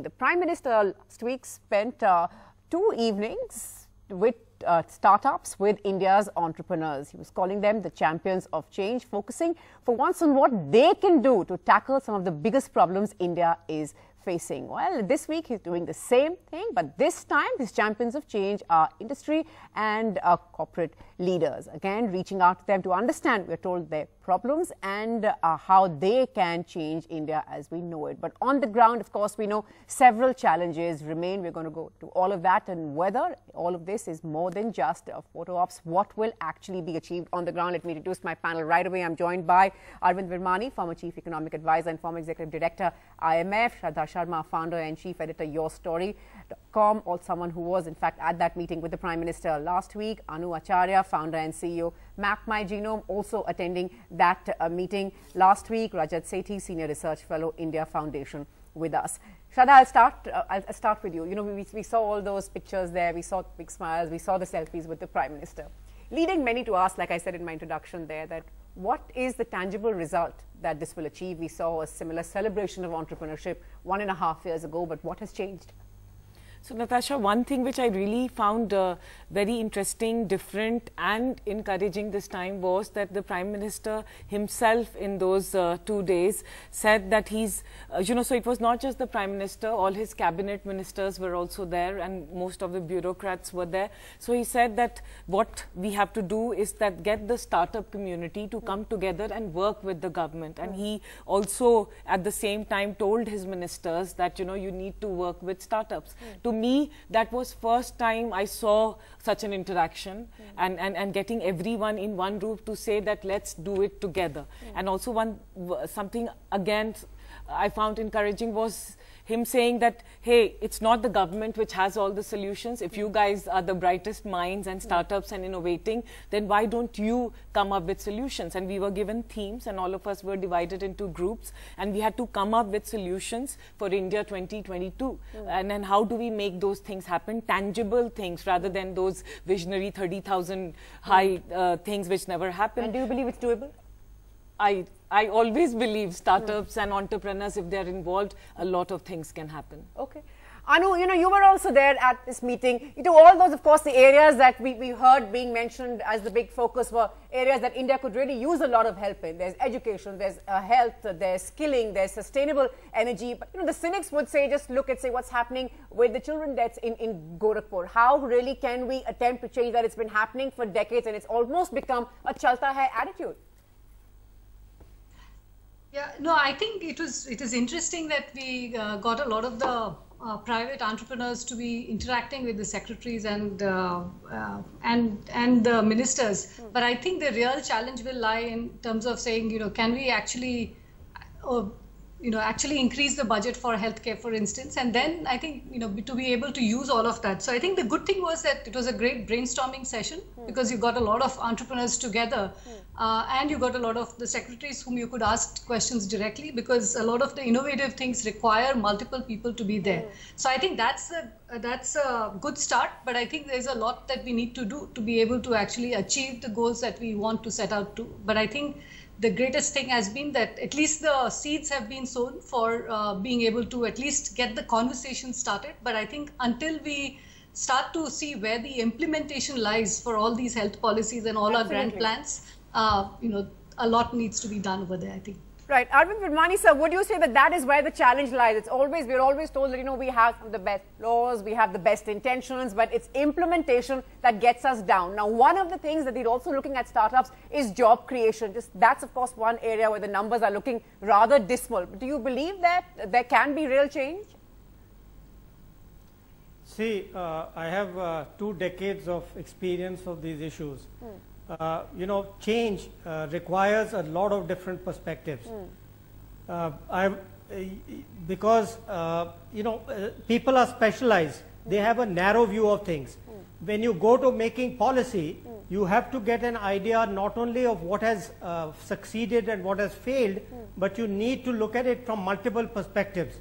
The Prime Minister last week spent 2 evenings with startups, with India's entrepreneurs. He was calling them the champions of change, focusing for once on what they can do to tackle some of the biggest problems India is facing. Well, this week he's doing the same thing, but this time his champions of change are industry and corporate leaders. Again, reaching out to them to understand, we're told, their problems and how they can change India as we know it. But on the ground, of course, we know several challenges remain. We're going to go to all of that and whether all of this is more than just photo ops, what will actually be achieved on the ground. Let me introduce my panel right away. I'm joined by Arvind Virmani, former Chief Economic Advisor and former Executive Director, IMF, Shraddha Sharma, founder and Chief Editor, YourStory.com, or someone who was in fact at that meeting with the Prime Minister last week, Anu Acharya, founder and CEO, Map My Genome, also attending that meeting last week, Rajat Sethi, Senior Research Fellow, India Foundation, with us. Shraddha, I'll start with you. You know, we saw all those pictures there, we saw big smiles, we saw the selfies with the Prime Minister, leading many to ask, like I said in my introduction there, that what is the tangible result that this will achieve? We saw a similar celebration of entrepreneurship 1.5 years ago, but what has changed? So, Natasha, one thing which I really found very interesting, different and encouraging this time was that the Prime Minister himself in those 2 days said that he's, so it was not just the Prime Minister, all his cabinet ministers were also there and most of the bureaucrats were there. So he said that what we have to do is that get the startup community to come together and work with the government. And he also at the same time told his ministers that, you need to work with startups. To me, that was first time I saw such an interaction and getting everyone in one room to say that let's do it together. And also something again I found encouraging was him saying that, hey, it's not the government which has all the solutions. If you guys are the brightest minds and startups and innovating, then why don't you come up with solutions? And we were given themes and all of us were divided into groups and we had to come up with solutions for India 2022. And then how do we make those things happen? Tangible things rather than those visionary 30,000 high things which never happen. And do you believe it's doable? I always believe startups and entrepreneurs, if they're involved, a lot of things can happen. Okay. Anu, you were also there at this meeting. All those, of course, the areas that we heard being mentioned as the big focus were areas that India could really use a lot of help in. There's education, there's health, there's skilling, there's sustainable energy. But, the cynics would say, just look at, say, what's happening with the children deaths in Gorakhpur. How really can we attempt to change that? It's been happening for decades and it's almost become a chalta hai attitude. Yeah, no, I think it is interesting that we got a lot of the private entrepreneurs to be interacting with the secretaries and the ministers. But I think the real challenge will lie in terms of saying, can we actually actually increase the budget for healthcare, for instance, and then I think, to be able to use all of that. So I think the good thing was that it was a great brainstorming session because you got a lot of entrepreneurs together and you got a lot of the secretaries whom you could ask questions directly because a lot of the innovative things require multiple people to be there. So I think that's a good start, but I think there's a lot that we need to do to be able to actually achieve the goals that we want to set out to. But I think the greatest thing has been that at least the seeds have been sown for being able to at least get the conversation started. But I think until we start to see where the implementation lies for all these health policies and all our grand plans, a lot needs to be done over there, I think. Right. Arvind Virmani, sir, would you say that that is where the challenge lies? We're always told that, we have the best laws, we have the best intentions, but it's implementation that gets us down. Now, one of the things that they're also looking at startups is job creation. That's, of course, one area where the numbers are looking rather dismal. Do you believe that there can be real change? See, I have 2 decades of experience of these issues. Change requires a lot of different perspectives. Because people are specialized. They have a narrow view of things. When you go to making policy, you have to get an idea not only of what has succeeded and what has failed, but you need to look at it from multiple perspectives.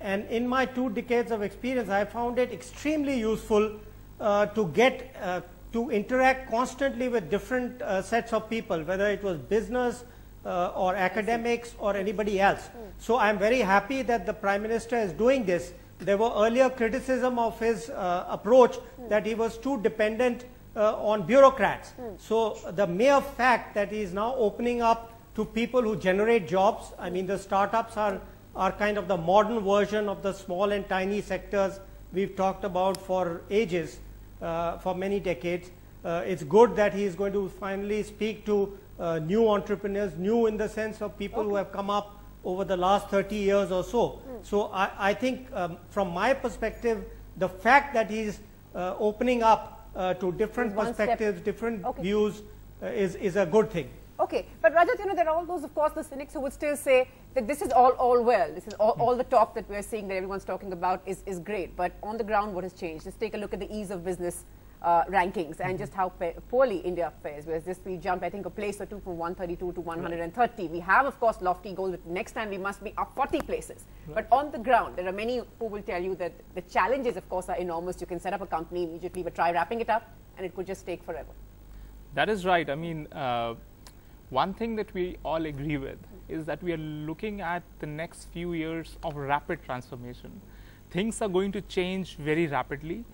And in my 2 decades of experience, I found it extremely useful to interact constantly with different sets of people, whether it was business or academics or anybody else. So I'm very happy that the Prime Minister is doing this there were earlier criticism of his approach that he was too dependent on bureaucrats. So the mere fact that he is now opening up to people who generate jobs, I mean the startups are kind of the modern version of the small and tiny sectors we've talked about for ages, for many decades. It's good that he is going to finally speak to new entrepreneurs, new in the sense of people who have come up over the last 30 years or so. So I think from my perspective, the fact that he's opening up to different perspectives, different views is a good thing. Okay, but Rajat, you know, there are all those, of course, the cynics who would still say that this is all well. This is all the talk that we're seeing, that everyone's talking about is great. But on the ground, what has changed? Just take a look at the ease of business rankings and just how poorly India fares. Whereas this, we jumped, I think, a place or two from 132 to 130. We have, of course, lofty goals, but next time we must be up 40 places. But on the ground, there are many who will tell you that the challenges, of course, are enormous. You can set up a company immediately, but try wrapping it up, and it could just take forever. That is right. I mean, one thing that we all agree with is that we are looking at the next few years of rapid transformation. Things are going to change very rapidly,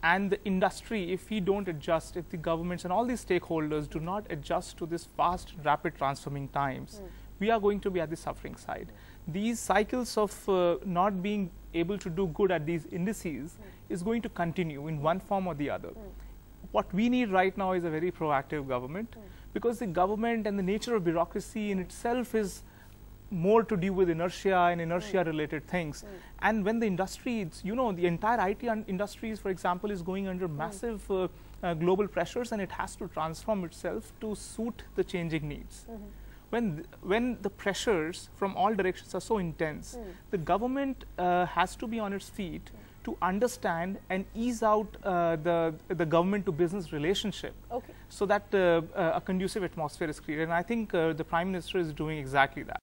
and the industry, if we don't adjust, if the governments and all these stakeholders do not adjust to this fast, rapid transforming times, we are going to be at the suffering side. These cycles of not being able to do good at these indices is going to continue in one form or the other. What we need right now is a very proactive government, because the government and the nature of bureaucracy in itself is more to do with inertia and inertia related things. And when the industry, you know, the entire IT industry, for example, is going under massive global pressures, and it has to transform itself to suit the changing needs. When the pressures from all directions are so intense, the government has to be on its feet to understand and ease out the government to business relationship, so that a conducive atmosphere is created. And I think the Prime Minister is doing exactly that.